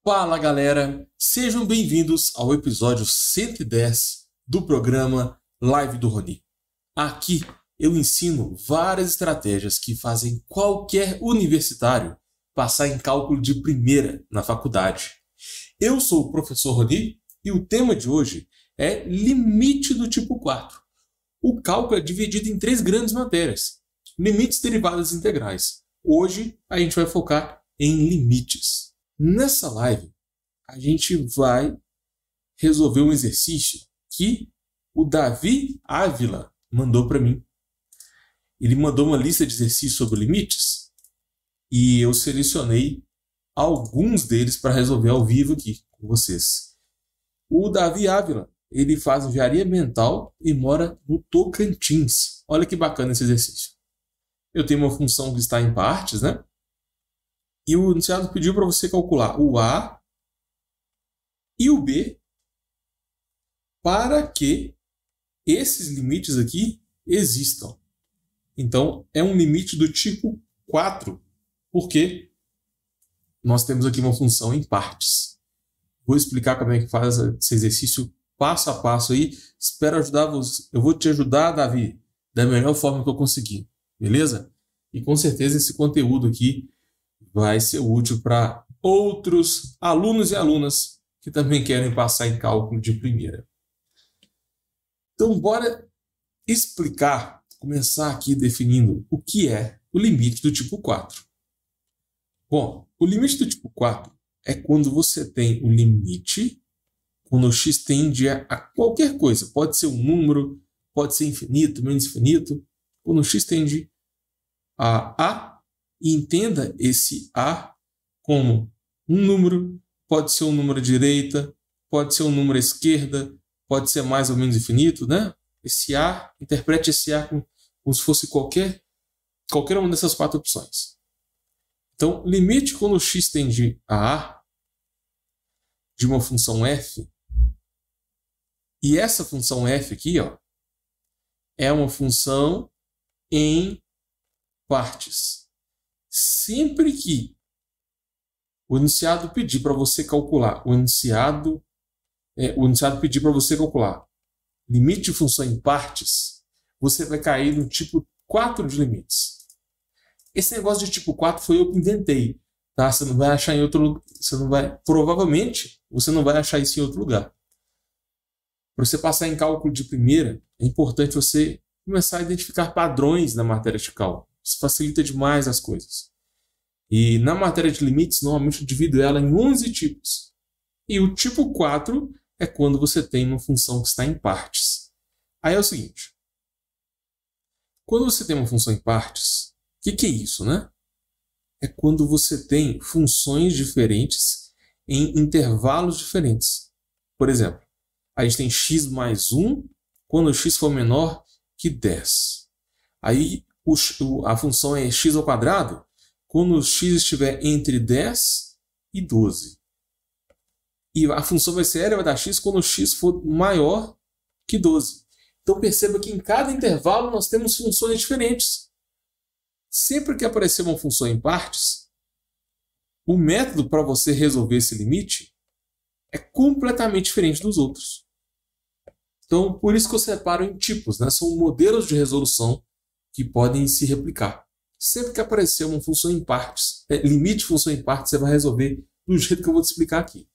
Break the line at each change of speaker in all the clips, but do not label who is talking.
Fala galera, sejam bem-vindos ao episódio 110 do programa Live do Rony. Aqui eu ensino várias estratégias que fazem qualquer universitário passar em cálculo de primeira na faculdade. Eu sou o professor Rony e o tema de hoje é limite do tipo 4. O cálculo é dividido em 3 grandes matérias: limites, derivadas e integrais. Hoje a gente vai focar em limites. Nessa live, a gente vai resolver um exercício que o Davi Ávila mandou para mim. Ele mandou uma lista de exercícios sobre limites e eu selecionei alguns deles para resolver ao vivo aqui com vocês. O Davi Ávila, ele faz engenharia ambiental e mora no Tocantins. Olha que bacana esse exercício. Eu tenho uma função que está em partes, né? E o enunciado pediu para você calcular o A e o B para que esses limites aqui existam. Então, é um limite do tipo 4, porque nós temos aqui uma função em partes. Vou explicar como é que faz esse exercício passo a passo aí. Espero ajudar você. Eu vou te ajudar, Davi, da melhor forma que eu conseguir. Beleza? E com certeza esse conteúdo aqui vai ser útil para outros alunos e alunas que também querem passar em cálculo de primeira. Então, bora explicar, começar aqui definindo o que é o limite do tipo 4. Bom, o limite do tipo 4 é quando você tem o limite, quando o x tende a qualquer coisa. Pode ser um número, pode ser infinito, menos infinito. Quando o x tende a e entenda esse A como um número, pode ser um número à direita, pode ser um número à esquerda, pode ser mais ou menos infinito, né? Esse A, interprete esse A como se fosse qualquer uma dessas 4 opções. Então, limite quando x tende a A de uma função f, e essa função f aqui, ó, é uma função em partes. Sempre que o enunciado pedir para você calcular, o enunciado pedir para você calcular limite de função em partes, você vai cair no tipo 4 de limites. Esse negócio de tipo 4 foi eu que inventei, tá? Você não vai achar em outro lugar, provavelmente você não vai achar isso em outro lugar. Para você passar em cálculo de primeira, é importante você começar a identificar padrões na matéria de cálculo. Isso facilita demais as coisas. E na matéria de limites, normalmente eu divido ela em 11 tipos. E o tipo 4 é quando você tem uma função que está em partes. Aí é o seguinte. Quando você tem uma função em partes, o que é isso, né? É quando você tem funções diferentes em intervalos diferentes. Por exemplo, a gente tem x mais 1 quando o x for menor que 10. Aí a função é x ao quadrado quando o x estiver entre 10 e 12. E a função vai ser elevada a x quando o x for maior que 12. Então perceba que em cada intervalo nós temos funções diferentes. Sempre que aparecer uma função em partes, o método para você resolver esse limite é completamente diferente dos outros. Então, por isso que eu separo em tipos, né? São modelos de resolução que podem se replicar. Sempre que aparecer uma função em partes, limite de função em partes, você vai resolver do jeito que eu vou te explicar aqui.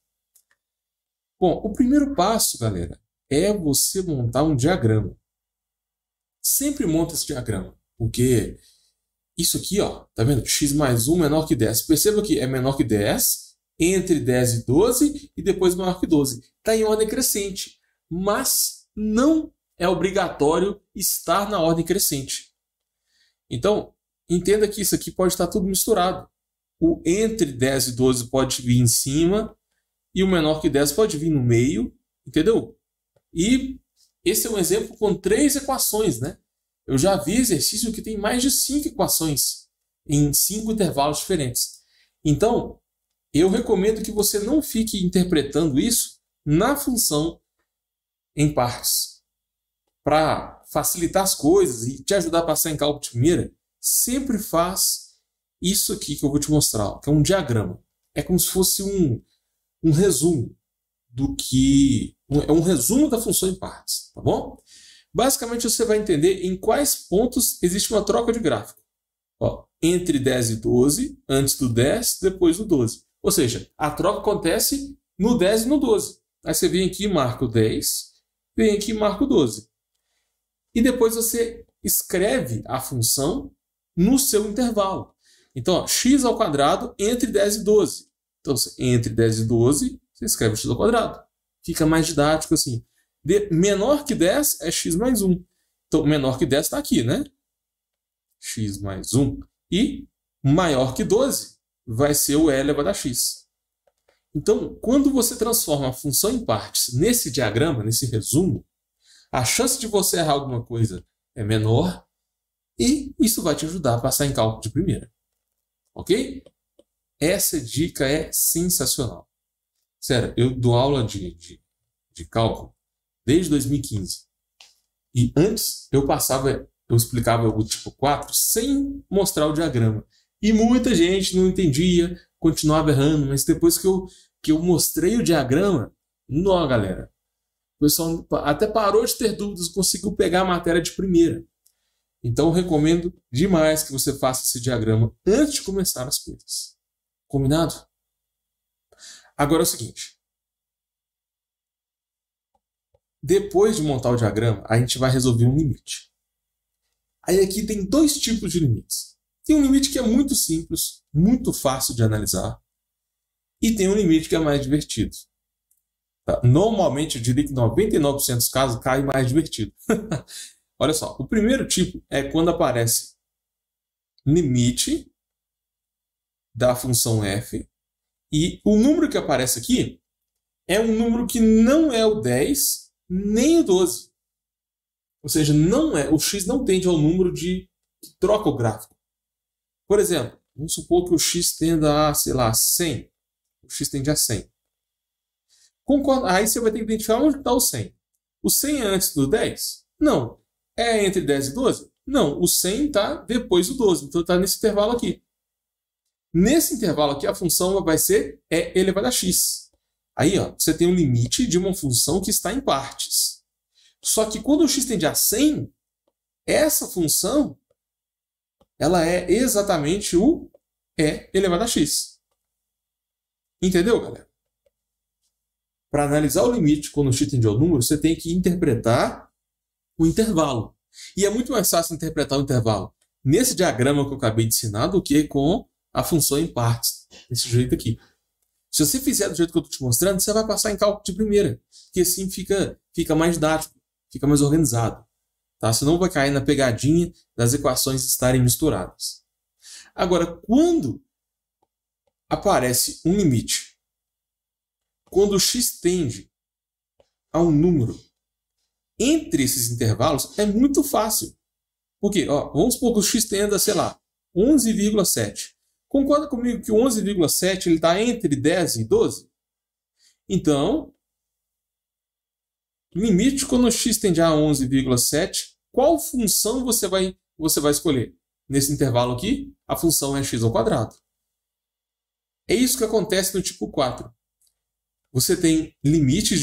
Bom, o primeiro passo, galera, é você montar um diagrama. Sempre monta esse diagrama, porque isso aqui, ó, tá vendo? X mais 1 menor que 10. Perceba que é menor que 10, entre 10 e 12, e depois menor que 12. Está em ordem crescente, mas não é obrigatório estar na ordem crescente. Então, entenda que isso aqui pode estar tudo misturado. O entre 10 e 12 pode vir em cima e o menor que 10 pode vir no meio, entendeu? E esse é um exemplo com 3 equações, né? Eu já vi exercício que tem mais de 5 equações em 5 intervalos diferentes. Então, eu recomendo que você não fique interpretando isso na função em partes. Para facilitar as coisas e te ajudar a passar em cálculo de primeira, sempre faz isso aqui que eu vou te mostrar, que é um diagrama. É como se fosse um resumo é um resumo da função em partes, tá bom? Basicamente, você vai entender em quais pontos existe uma troca de gráfico. Ó, entre 10 e 12, antes do 10, depois do 12. Ou seja, a troca acontece no 10 e no 12. Aí você vem aqui e marca o 10, vem aqui e marca o 12. E depois você escreve a função no seu intervalo. Então, ó, x ao quadrado entre 10 e 12. Então, entre 10 e 12, você escreve x ao quadrado. Fica mais didático assim. Menor que 10 é x mais 1. Então, menor que 10 está aqui, né? X mais 1. E maior que 12 vai ser o e elevado a x. Então, quando você transforma a função em partes nesse diagrama, nesse resumo, a chance de você errar alguma coisa é menor e isso vai te ajudar a passar em cálculo de primeira. Ok? Essa dica é sensacional. Sério, eu dou aula de cálculo desde 2015. E antes eu explicava o tipo 4 sem mostrar o diagrama. E muita gente não entendia, continuava errando, mas depois que eu mostrei o diagrama, não, galera, o pessoal até parou de ter dúvidas, conseguiu pegar a matéria de primeira. Então eu recomendo demais que você faça esse diagrama antes de começar as coisas. Combinado? Agora é o seguinte. Depois de montar o diagrama, a gente vai resolver um limite. Aí aqui tem dois tipos de limites. Tem um limite que é muito simples, muito fácil de analisar. E tem um limite que é mais divertido. Tá? Normalmente, eu diria que 99% dos casos cai mais divertido. Olha só, o primeiro tipo é quando aparece limite da função f e o número que aparece aqui é um número que não é o 10 nem o 12. Ou seja, o x não tende ao número que troca o gráfico. Por exemplo, vamos supor que o x tenda a, sei lá, 100. O x tende a 100. Aí você vai ter que identificar onde está o 100. O 100 é antes do 10? Não. É entre 10 e 12? Não. O 100 está depois do 12. Então está nesse intervalo aqui. Nesse intervalo aqui, a função vai ser e elevado a x. Aí, ó, você tem um limite de uma função que está em partes. Só que quando o x tende a 100, essa função ela é exatamente o e elevado a x. Entendeu, galera? Para analisar o limite quando o x tende ao número, você tem que interpretar o intervalo. E é muito mais fácil interpretar o intervalo nesse diagrama que eu acabei de ensinar do que com a função em partes, desse jeito aqui. Se você fizer do jeito que eu estou te mostrando, você vai passar em cálculo de primeira, porque assim fica mais didático, fica mais organizado. Tá? Você não vai cair na pegadinha das equações estarem misturadas. Agora, quando aparece um limite, quando o x tende a um número entre esses intervalos, é muito fácil. Porque, ó, vamos supor que o x tenda, sei lá, 11,7. Concorda comigo que o 11,7 está entre 10 e 12? Então, limite quando o x tende a 11,7, qual função você vai escolher? Nesse intervalo aqui, a função é x ao quadrado. É isso que acontece no tipo 4. Você tem limites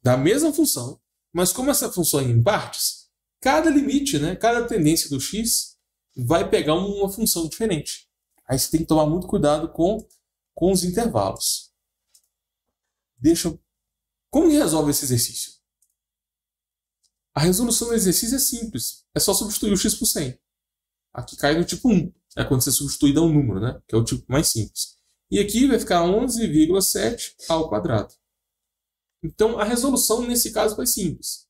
da mesma função, mas como essa função é em partes, cada limite, né, cada tendência do x vai pegar uma função diferente. Aí você tem que tomar muito cuidado com os intervalos. Como que resolve esse exercício? A resolução do exercício é simples. É só substituir o x por 100. Aqui cai no tipo 1. É quando você substitui dá um número, né? Que é o tipo mais simples. E aqui vai ficar 11,7 ao quadrado. Então, a resolução nesse caso foi simples.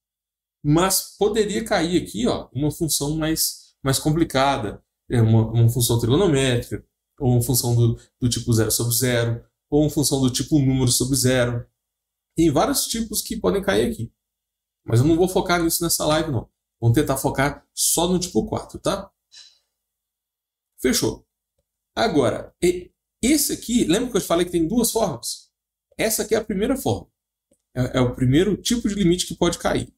Mas poderia cair aqui, ó, uma função mais complicada. Uma função trigonométrica, ou uma função do tipo 0 sobre 0, ou uma função do tipo número sobre 0. Tem vários tipos que podem cair aqui. Mas eu não vou focar nisso nessa live, não. Vamos tentar focar só no tipo 4, tá? Fechou. Agora, esse aqui, lembra que eu te falei que tem duas formas? Essa aqui é a primeira forma. É o primeiro tipo de limite que pode cair.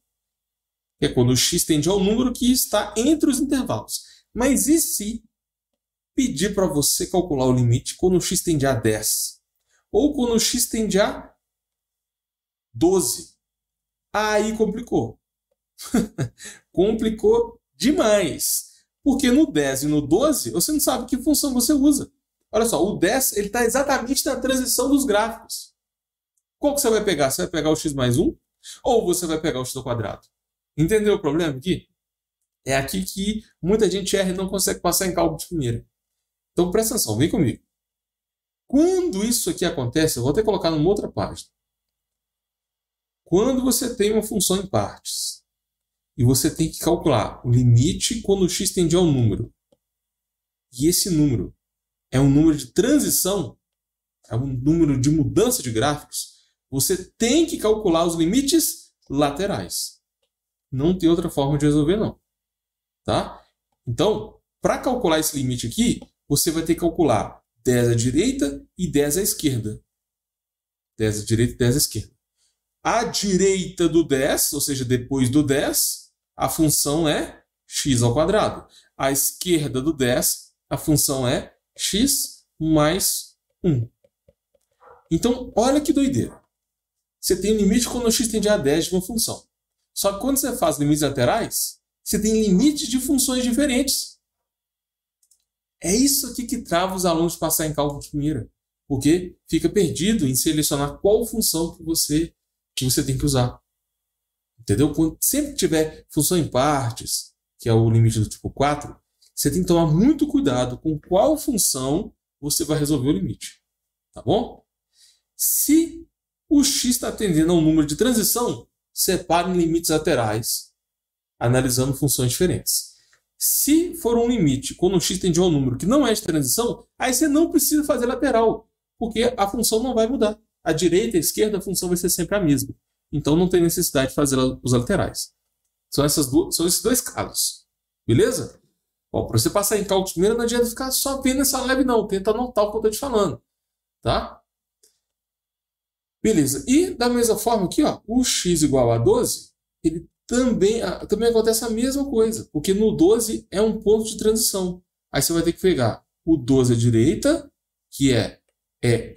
É quando o x tende ao número que está entre os intervalos. Mas e se pedir para você calcular o limite quando o x tende a 10? ou quando x tende a 12. Aí complicou. Complicou demais. Porque no 10 e no 12, você não sabe que função você usa. Olha só, o 10 está exatamente na transição dos gráficos. Qual que você vai pegar? Você vai pegar o x mais 1? Ou você vai pegar o x ao quadrado? Entendeu o problema aqui? É aqui que muita gente erra e não consegue passar em cálculo de primeira. Então presta atenção, vem comigo. Quando isso aqui acontece, eu vou até colocar numa outra página. Quando você tem uma função em partes e você tem que calcular o limite quando o x tende a um número, e esse número é um número de transição, é um número de mudança de gráficos, você tem que calcular os limites laterais. Não tem outra forma de resolver, não. Tá? Então, para calcular esse limite aqui, você vai ter que calcular 10 à direita e 10 à esquerda. 10 à direita e 10 à esquerda. À direita do 10, ou seja, depois do 10, a função é x ao quadrado. À esquerda do 10, a função é x mais 1. Então, olha que doideira. Você tem um limite quando o x tende a 10 de uma função. Só que quando você faz limites laterais, você tem limites de funções diferentes. É isso aqui que trava os alunos de passar em cálculo de primeira. Porque fica perdido em selecionar qual função que você tem que usar. Entendeu? Quando sempre tiver função em partes, que é o limite do tipo 4, você tem que tomar muito cuidado com qual função você vai resolver o limite. Tá bom? Se o x está tendendo a um número de transição, separe em limites laterais, analisando funções diferentes. Se for um limite, quando o x tende a um número que não é de transição, aí você não precisa fazer lateral, porque a função não vai mudar. À direita e à esquerda, a função vai ser sempre a mesma. Então não tem necessidade de fazer os laterais. São esses dois casos. Beleza? Para você passar em cálculo de primeira, não adianta ficar só vendo essa live, não. Tenta anotar o que eu estou te falando. Tá? Beleza. E da mesma forma aqui, ó, o x igual a 12, ele também acontece a mesma coisa. Porque no 12 é um ponto de transição. Aí você vai ter que pegar o 12 à direita, que é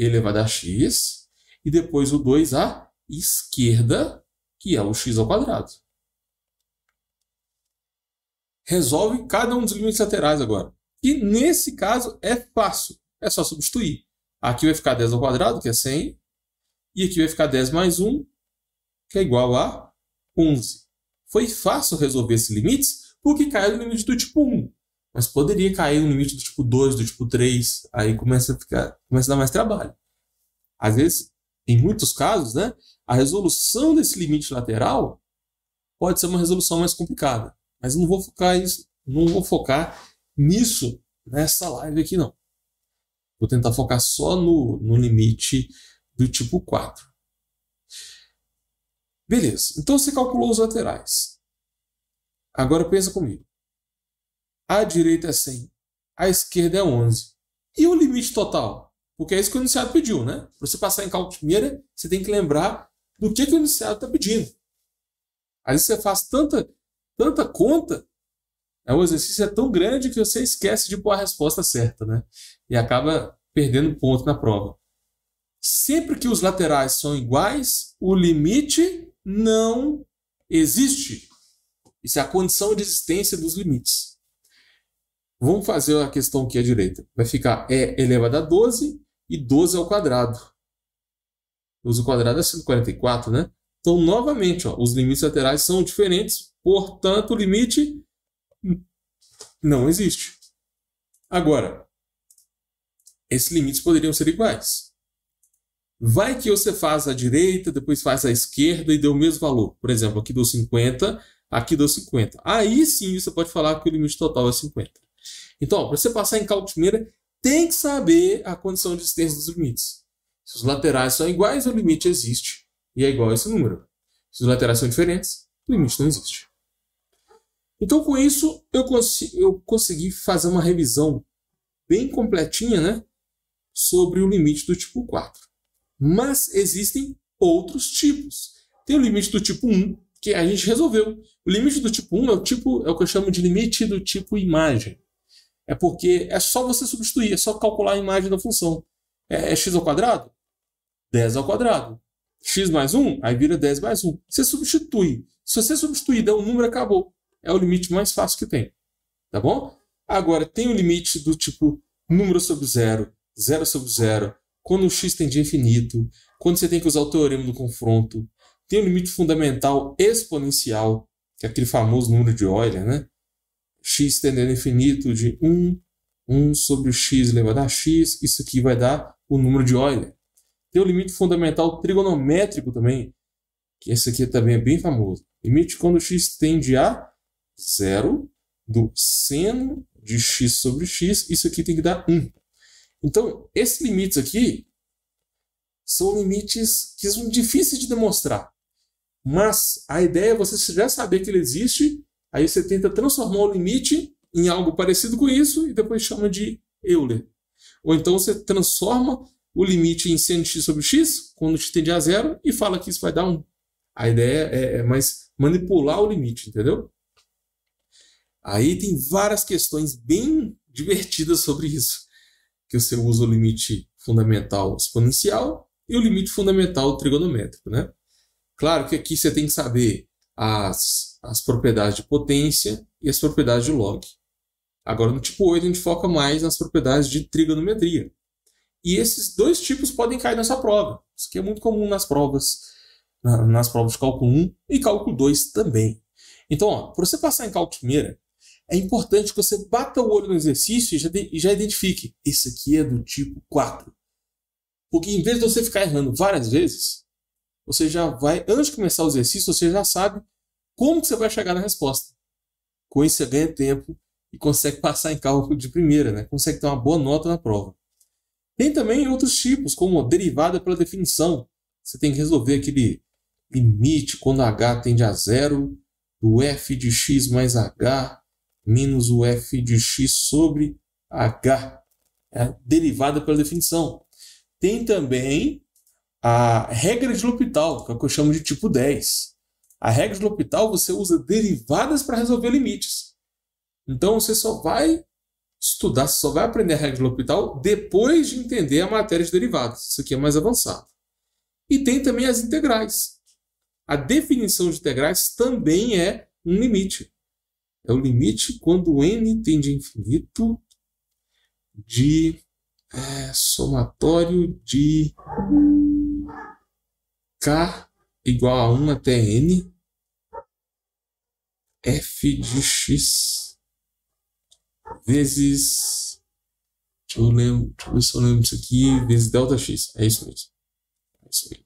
elevado a x, e depois o 2 à esquerda, que é o x ao quadrado. Resolve cada um dos limites laterais agora. E nesse caso é fácil. É só substituir. Aqui vai ficar 10 ao quadrado, que é 100. E aqui vai ficar 10 mais 1, que é igual a 11. Foi fácil resolver esses limites porque caiu no limite do tipo 1. Mas poderia cair no limite do tipo 2, do tipo 3. Aí começa a dar mais trabalho. Às vezes, em muitos casos, né, a resolução desse limite lateral pode ser uma resolução mais complicada. Mas não vou focar nisso nessa live aqui, não. Vou tentar focar só no limite do tipo 4. Beleza. Então você calculou os laterais. Agora pensa comigo. A direita é 100. A esquerda é 11. E o limite total? Porque é isso que o enunciado pediu, né? Para você passar em cálculo de primeira, você tem que lembrar do que o enunciado está pedindo. Às vezes você faz tanta conta, o exercício é tão grande que você esquece de pôr a resposta certa, né? E acaba perdendo ponto na prova. Sempre que os laterais são iguais, o limite não existe. Isso é a condição de existência dos limites. Vamos fazer a questão aqui à direita. Vai ficar e elevado a 12 e 12 ao quadrado. 12 ao quadrado é 144, né? Então, novamente, ó, os limites laterais são diferentes, portanto, o limite não existe. Agora, esses limites poderiam ser iguais. Vai que você faz a direita, depois faz a esquerda e deu o mesmo valor. Por exemplo, aqui deu 50, aqui deu 50. Aí sim você pode falar que o limite total é 50. Então, para você passar em cálculo de primeira, tem que saber a condição de existência dos limites. Se os laterais são iguais, o limite existe e é igual a esse número. Se os laterais são diferentes, o limite não existe. Então, com isso, eu consegui fazer uma revisão bem completinha, né, sobre o limite do tipo 4. Mas existem outros tipos. Tem o limite do tipo 1, que a gente resolveu. O limite do tipo 1 é o que eu chamo de limite do tipo imagem. É porque é só você substituir, é só calcular a imagem da função. É x ao quadrado? 10 ao quadrado. X mais 1, aí vira 10 mais 1. Você substitui. Se você substituir, dá um número, acabou. É o limite mais fácil que tem. Tá bom? Agora, tem o limite do tipo número sobre zero, zero sobre zero, quando o x tende a infinito, quando você tem que usar o teorema do confronto. Tem o limite fundamental exponencial, que é aquele famoso número de Euler, né? X tendendo a infinito de 1 sobre o x elevado a x, isso aqui vai dar o número de Euler. Tem o limite fundamental trigonométrico também, que esse aqui também é bem famoso. Limite quando o x tende a zero do seno de x sobre x, isso aqui tem que dar 1. Então, esses limites aqui são limites que são difíceis de demonstrar. Mas a ideia é você já saber que ele existe, aí você tenta transformar o limite em algo parecido com isso e depois chama de Euler. Ou então você transforma o limite em seno de x sobre x, quando x tende a zero, e fala que isso vai dar 1. A ideia é mais manipular o limite, entendeu? Aí tem várias questões bem divertidas sobre isso. Que você usa o limite fundamental exponencial e o limite fundamental trigonométrico, né? Claro que aqui você tem que saber as propriedades de potência e as propriedades de log. Agora, no tipo 8, a gente foca mais nas propriedades de trigonometria. E esses dois tipos podem cair nessa prova. Isso aqui é muito comum nas provas de cálculo 1 e cálculo 2 também. Então, para você passar em cálculo primeira, é importante que você bata o olho no exercício e já identifique. Esse aqui é do tipo 4. Porque em vez de você ficar errando várias vezes, você já vai, antes de começar o exercício, você já sabe como que você vai chegar na resposta. Com isso você ganha tempo e consegue passar em cálculo de primeira, né? Consegue ter uma boa nota na prova. Tem também outros tipos, como derivada pela definição. Você tem que resolver aquele limite quando h tende a zero do f de x mais h menos o f de x sobre h. É a derivada pela definição. Tem também a regra de L'Hopital, que é o que eu chamo de tipo 10. A regra de L'Hopital você usa derivadas para resolver limites. Então você só vai estudar, você só vai aprender a regra de L'Hopital depois de entender a matéria de derivadas. Isso aqui é mais avançado. E tem também as integrais. A definição de integrais também é um limite. É o limite quando n tende a infinito de somatório de k igual a 1 até n f de x vezes, deixa eu ver se eu lembro disso aqui, vezes delta x. É isso mesmo.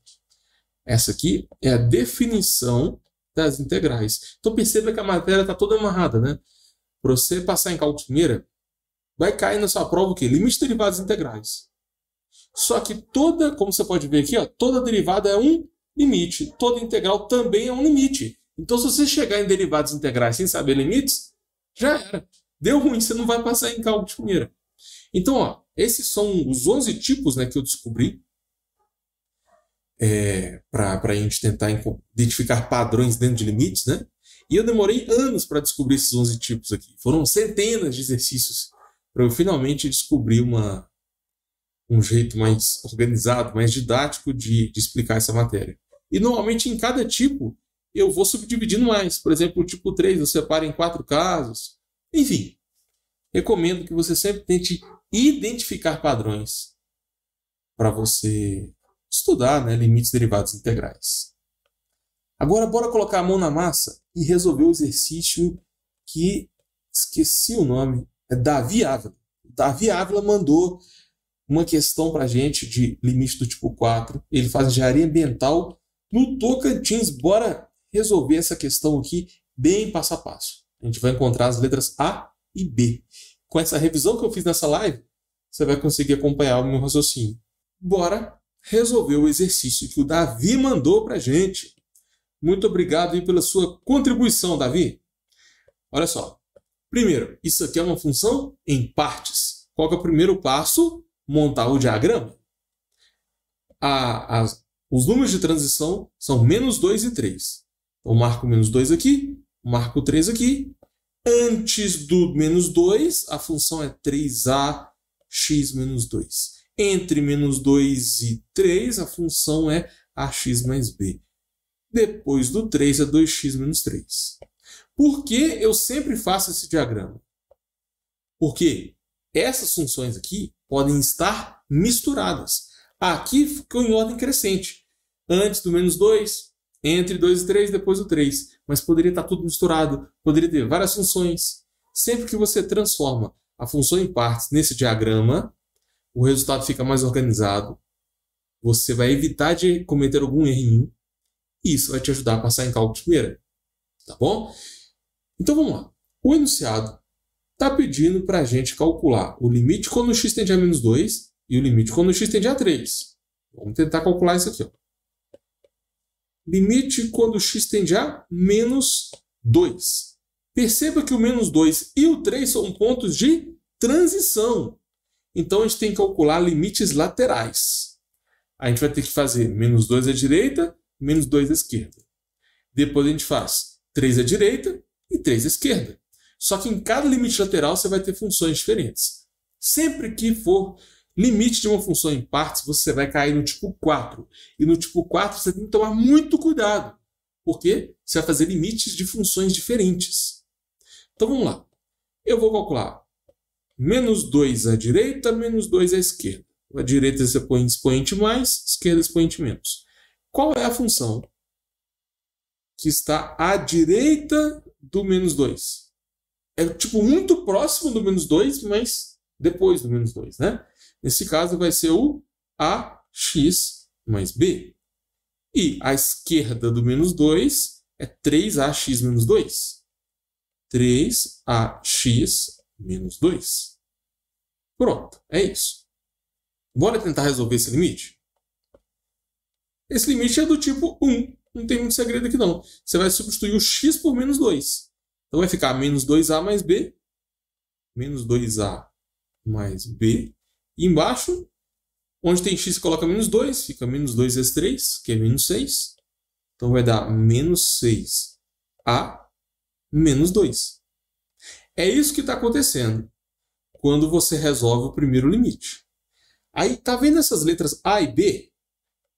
Essa aqui é a definição das integrais. Então perceba que a matéria está toda amarrada, né? Para você passar em cálculo primeira, vai cair na sua prova o quê? Limite de derivadas integrais. Só que toda, como você pode ver aqui, ó, toda derivada é um limite. Toda integral também é um limite. Então se você chegar em derivadas integrais sem saber limites, já era. Deu ruim, você não vai passar em cálculo de primeira. Então, ó, esses são os 11 tipos, né, que eu descobri para a gente tentar identificar padrões dentro de limites, né? E eu demorei anos para descobrir esses 11 tipos aqui. Foram centenas de exercícios para eu finalmente descobrir um jeito mais organizado, mais didático de explicar essa matéria. E normalmente em cada tipo eu vou subdividindo mais. Por exemplo, o tipo 3 eu separo em 4 casos. Enfim, recomendo que você sempre tente identificar padrões para você estudar, né, limites derivados integrais. Agora, bora colocar a mão na massa e resolver o exercício que esqueci o nome. É Davi Ávila. Davi Ávila mandou uma questão para a gente de limite do tipo 4. Ele faz engenharia ambiental no Tocantins. Bora resolver essa questão aqui bem passo a passo. A gente vai encontrar as letras A e B. Com essa revisão que eu fiz nessa live, você vai conseguir acompanhar o meu raciocínio. Bora resolver o exercício que o Davi mandou para a gente. Muito obrigado aí pela sua contribuição, Davi. Olha só. Primeiro, isso aqui é uma função em partes. Qual que é o primeiro passo? Montar o diagrama. Os números de transição são menos 2 e 3. Então, marco menos 2 aqui, marco 3 aqui. Antes do menos 2, a função é 3ax menos 2. Entre menos 2 e 3, a função é ax mais b. Depois do 3 é 2x menos 3. Por que eu sempre faço esse diagrama? Porque essas funções aqui podem estar misturadas. Aqui ficou em ordem crescente. Antes do menos 2, entre 2 e 3, depois do 3. Mas poderia estar tudo misturado, poderia ter várias funções. Sempre que você transforma a função em partes nesse diagrama, o resultado fica mais organizado. Você vai evitar de cometer algum errinho. E isso vai te ajudar a passar em cálculo de primeira. Tá bom? Então vamos lá. O enunciado está pedindo para a gente calcular o limite quando x tende a menos 2 e o limite quando x tende a 3. Vamos tentar calcular isso aqui. Ó. Limite quando x tende a menos 2. Perceba que o menos 2 e o 3 são pontos de transição. Então, a gente tem que calcular limites laterais. A gente vai ter que fazer menos 2 à direita, menos 2 à esquerda. Depois a gente faz 3 à direita e 3 à esquerda. Só que em cada limite lateral você vai ter funções diferentes. Sempre que for limite de uma função em partes, você vai cair no tipo 4. E no tipo 4 você tem que tomar muito cuidado. Porque você vai fazer limites de funções diferentes. Então vamos lá. Eu vou calcular menos 2 à direita, menos 2 à esquerda. À direita você põe expoente mais, esquerda expoente menos. Qual é a função que está à direita do menos 2? É tipo muito próximo do menos 2, mas depois do menos 2, né? Nesse caso vai ser o ax mais b. E a esquerda do menos 2 é 3ax menos 2. 3ax menos 2. Pronto, é isso. Bora tentar resolver esse limite? Esse limite é do tipo 1. Não tem muito segredo aqui não. Você vai substituir o x por menos 2. Então vai ficar menos 2a mais b. Menos 2a mais b. E embaixo, onde tem x, você coloca menos 2. Fica menos 2 vezes 3, que é menos 6. Então vai dar menos 6a menos 2. É isso que está acontecendo quando você resolve o primeiro limite. Aí, tá vendo essas letras A e B?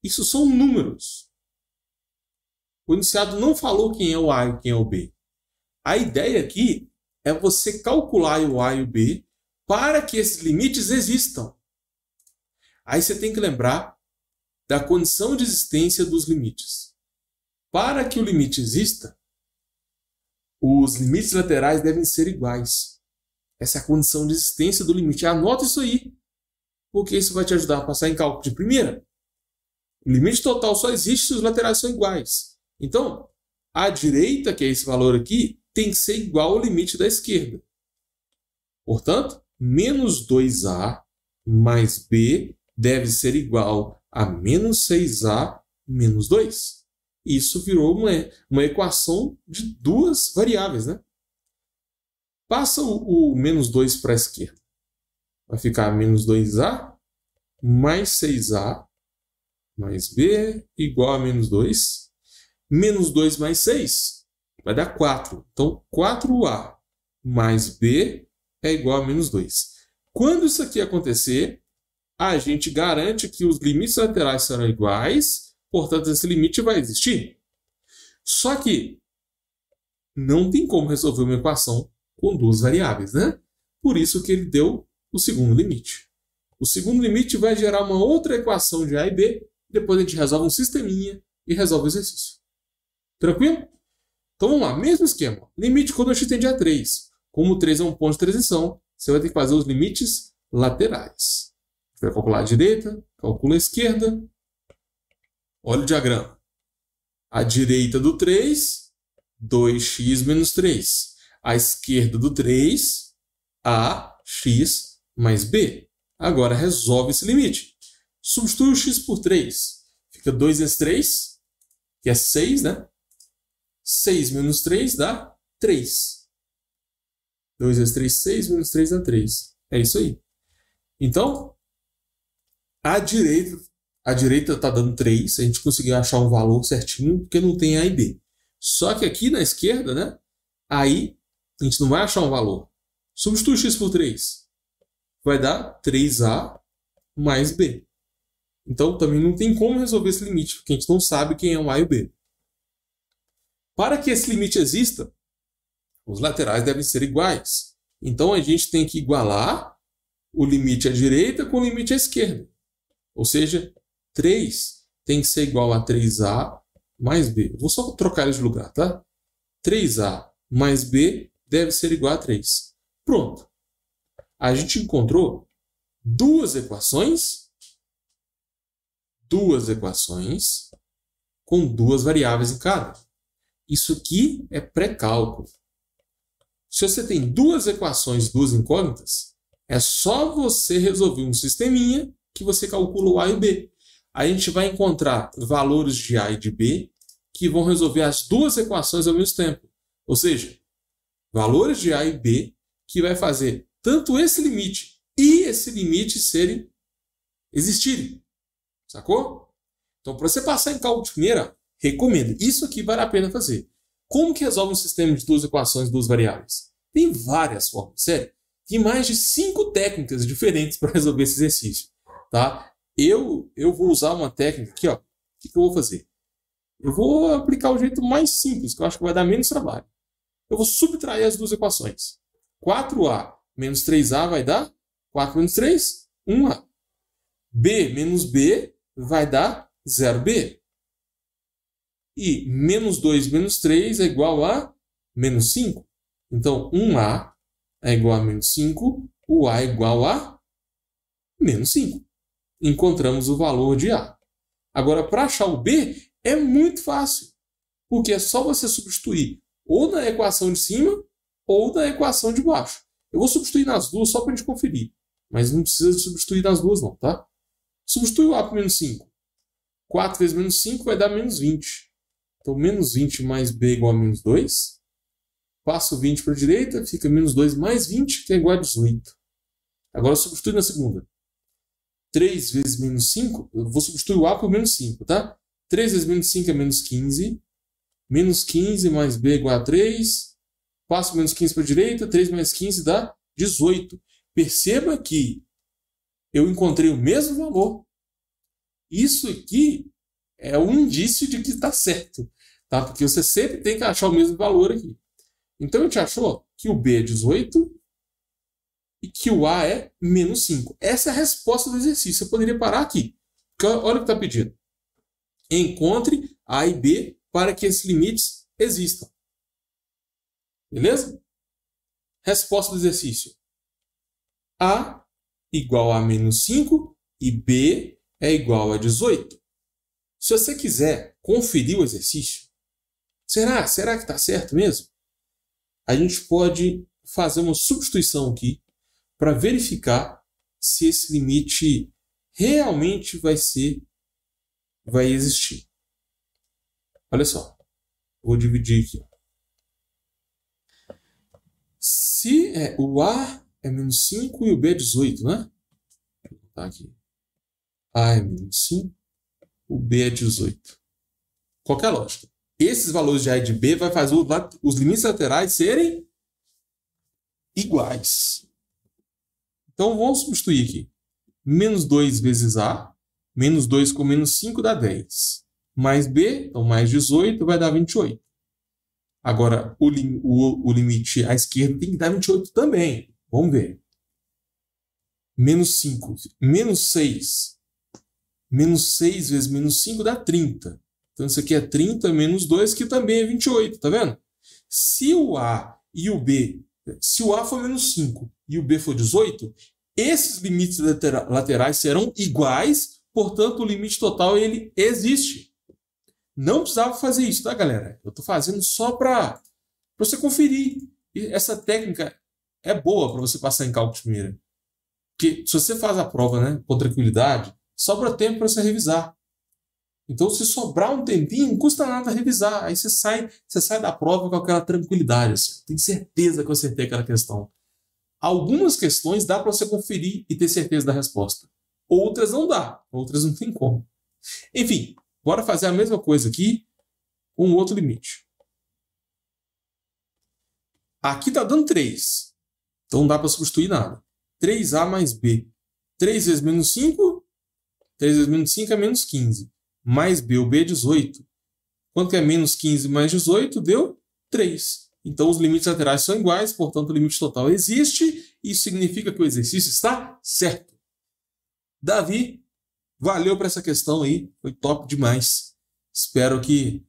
Isso são números. O enunciado não falou quem é o A e quem é o B. A ideia aqui é você calcular o A e o B para que esses limites existam. Aí você tem que lembrar da condição de existência dos limites. Para que o limite exista, os limites laterais devem ser iguais. Essa é a condição de existência do limite. Anota isso aí, porque isso vai te ajudar a passar em cálculo de primeira. O limite total só existe se os laterais são iguais. Então, a direita, que é esse valor aqui, tem que ser igual ao limite da esquerda. Portanto, menos 2a mais b deve ser igual a menos 6a menos 2. Isso virou uma equação de duas variáveis, né? Passa o menos 2 para a esquerda. Vai ficar menos 2a mais 6a mais b igual a menos 2. Menos 2 mais 6 vai dar 4. Então, 4a mais b é igual a menos 2. Quando isso aqui acontecer, a gente garante que os limites laterais serão iguais, portanto, esse limite vai existir. Só que não tem como resolver uma equação com duas variáveis, né? Por isso que ele deu o segundo limite. O segundo limite vai gerar uma outra equação de A e B, depois a gente resolve um sisteminha e resolve o exercício. Tranquilo? Então vamos lá, mesmo esquema. Limite quando x tende a 3. Como 3 é um ponto de transição, você vai ter que fazer os limites laterais. Você vai calcular a direita, calcula a esquerda. Olha o diagrama. A direita do 3, 2x menos 3. A esquerda do 3, ax mais b. Agora resolve esse limite. Substitui o x por 3. Fica 2 vezes 3, que é 6, né? 6 menos 3 dá 3. 2 vezes 3, 6, menos 3 dá 3. É isso aí. Então, a direita está dando 3. A gente conseguiu achar um valor certinho, porque não tem A e B. Só que aqui na esquerda, né? Aí, a gente não vai achar um valor. Substitui x por 3. Vai dar 3a mais B. Então, também não tem como resolver esse limite, porque a gente não sabe quem é o A e o B. Para que esse limite exista, os laterais devem ser iguais. Então, a gente tem que igualar o limite à direita com o limite à esquerda. Ou seja, 3 tem que ser igual a 3A mais B. Eu vou só trocar eles de lugar, tá? 3A mais B deve ser igual a 3. Pronto. A gente encontrou duas equações com duas variáveis em cada. Isso aqui é pré-cálculo. Se você tem duas equações, duas incógnitas, é só você resolver um sisteminha que você calcula o A e o B. Aí a gente vai encontrar valores de A e de B que vão resolver as duas equações ao mesmo tempo. Ou seja, valores de A e B que vai fazer tanto esse limite e esse limite existirem. Sacou? Então, para você passar em cálculo de primeira, recomendo. Isso aqui vale a pena fazer. Como que resolve um sistema de duas equações e duas variáveis? Tem várias formas, sério. Tem mais de 5 técnicas diferentes para resolver esse exercício. Tá? Eu vou usar uma técnica aqui, ó. O que eu vou fazer? Eu vou aplicar o jeito mais simples, que eu acho que vai dar menos trabalho. Eu vou subtrair as duas equações. 4A menos 3A vai dar 4 menos 3, 1A. B menos B vai dar 0B. E menos 2 menos 3 é igual a menos 5. Então, 1A é igual a menos 5, o A é igual a menos 5. Encontramos o valor de A. Agora, para achar o B, é muito fácil, porque é só você substituir ou na equação de cima ou na equação de baixo. Eu vou substituir nas duas só para a gente conferir, mas não precisa substituir nas duas não, tá? Substitui o A por menos 5. 4 vezes menos 5 vai dar menos 20. Então, menos 20 mais B igual a menos 2. Passo 20 para a direita, fica menos 2 mais 20, que é igual a 18. Agora, substitui na segunda. 3 vezes menos 5, eu vou substituir o A por menos 5, tá? 3 vezes menos 5 é menos 15. Menos 15 mais B igual a 3. Passo menos 15 para a direita, 3 mais 15 dá 18. Perceba que eu encontrei o mesmo valor. Isso aqui é um indício de que está certo, tá? Porque você sempre tem que achar o mesmo valor aqui. Então, a gente achou que o B é 18 e que o A é menos 5. Essa é a resposta do exercício. Eu poderia parar aqui. Olha o que está pedindo. Encontre A e B para que esses limites existam. Beleza? Resposta do exercício. A igual a menos 5 e B é igual a 18. Se você quiser conferir o exercício, será que está certo mesmo? A gente pode fazer uma substituição aqui para verificar se esse limite realmente vai existir. Olha só, vou dividir aqui. Se o A é menos 5 e o B é 18, né? Vou botar aqui. A é menos 5, o B é 18. Qual que é a lógica? Esses valores de A e de B vai fazer os limites laterais serem iguais. Então, vamos substituir aqui. Menos 2 vezes A, menos 2 com menos 5 dá 10. Mais B, então mais 18, vai dar 28. Agora, o limite à esquerda tem que dar 28 também. Vamos ver. Menos 5, menos 6. Menos 6 vezes menos 5 dá 30. Então, isso aqui é 30 menos 2, que também é 28, tá vendo? Se o A e o B, se o A for menos 5 e o B for 18, esses limites laterais serão iguais, portanto, o limite total ele existe. Não precisava fazer isso, tá, galera? Eu estou fazendo só para você conferir. E essa técnica é boa para você passar em cálculo de primeira. Porque se você faz a prova, né, com tranquilidade, sobra tempo para você revisar. Então, se sobrar um tempinho, não custa nada revisar. Aí você sai da prova com aquela tranquilidade. Assim. Tem certeza que eu acertei aquela questão. Algumas questões dá para você conferir e ter certeza da resposta. Outras não dá. Outras não tem como. Enfim, bora fazer a mesma coisa aqui com um outro limite. Aqui está dando 3. Então não dá para substituir nada. 3A mais B. 3 vezes menos 5, 3 vezes menos 5 é menos 15. Mais B, o B é 18. Quanto que é menos 15 mais 18? Deu 3. Então os limites laterais são iguais, portanto o limite total existe. Isso significa que o exercício está certo. Davi, valeu por essa questão aí, foi top demais. Espero que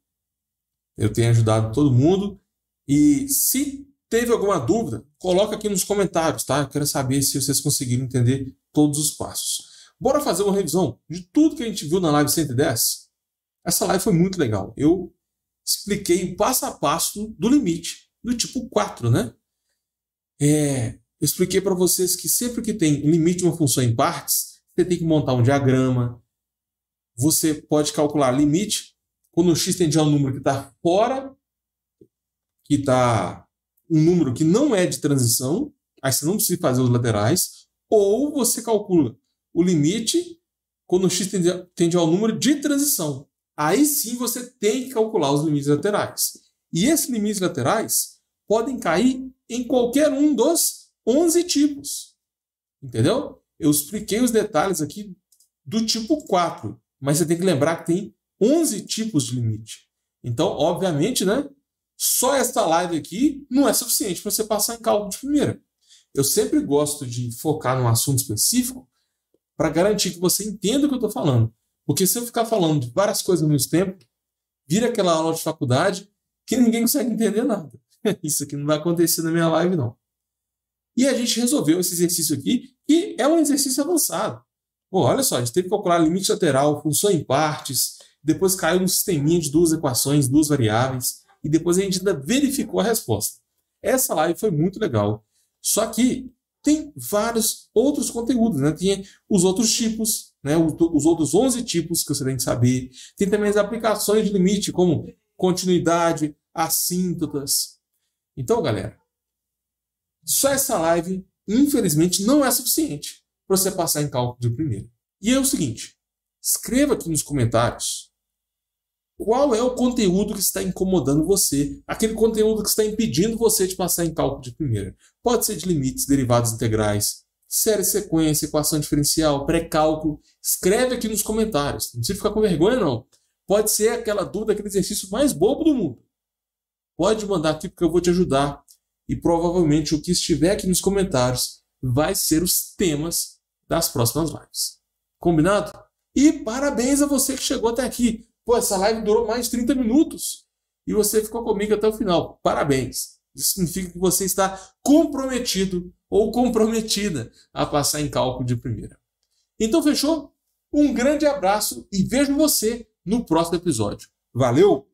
eu tenha ajudado todo mundo. E se teve alguma dúvida, coloca aqui nos comentários, tá? Eu quero saber se vocês conseguiram entender todos os passos. Bora fazer uma revisão de tudo que a gente viu na live 110? Essa live foi muito legal. Eu expliquei o passo a passo do limite, do tipo 4, né? Eu expliquei para vocês que sempre que tem limite de uma função em partes, você tem que montar um diagrama. Você pode calcular limite quando o x tende a um número que está fora, que está um número que não é de transição, aí você não precisa fazer os laterais, ou você calcula o limite quando o x tende ao número de transição. Aí sim você tem que calcular os limites laterais. E esses limites laterais podem cair em qualquer um dos 11 tipos. Entendeu? Eu expliquei os detalhes aqui do tipo 4, mas você tem que lembrar que tem 11 tipos de limite. Então, obviamente, né, só esta live aqui não é suficiente para você passar em cálculo de primeira. Eu sempre gosto de focar num assunto específico para garantir que você entenda o que eu estou falando. Porque se eu ficar falando de várias coisas ao mesmo tempo, vira aquela aula de faculdade que ninguém consegue entender nada. Isso aqui não vai acontecer na minha live, não. E a gente resolveu esse exercício aqui, que é um exercício avançado. Pô, olha só, a gente teve que calcular limite lateral, função em partes, depois caiu no sisteminha de duas equações, duas variáveis, e depois a gente ainda verificou a resposta. Essa live foi muito legal. Só que tem vários outros conteúdos, né? Tem os outros tipos, né? Os outros 11 tipos que você tem que saber. Tem também as aplicações de limite, como continuidade, assíntotas. Então, galera, só essa live, infelizmente, não é suficiente para você passar em cálculo de primeira. E é o seguinte, escreva aqui nos comentários qual é o conteúdo que está incomodando você, aquele conteúdo que está impedindo você de passar em cálculo de primeira. Pode ser de limites, derivados integrais, série, sequência, equação diferencial, pré-cálculo. Escreve aqui nos comentários. Não precisa ficar com vergonha, não. Pode ser aquela dúvida, aquele exercício mais bobo do mundo. Pode mandar aqui porque eu vou te ajudar. E provavelmente o que estiver aqui nos comentários vai ser os temas das próximas lives. Combinado? E parabéns a você que chegou até aqui. Pô, essa live durou mais de 30 minutos. E você ficou comigo até o final. Parabéns. Isso significa que você está comprometido ou comprometida a passar em cálculo de primeira. Então, fechou? Um grande abraço e vejo você no próximo episódio. Valeu!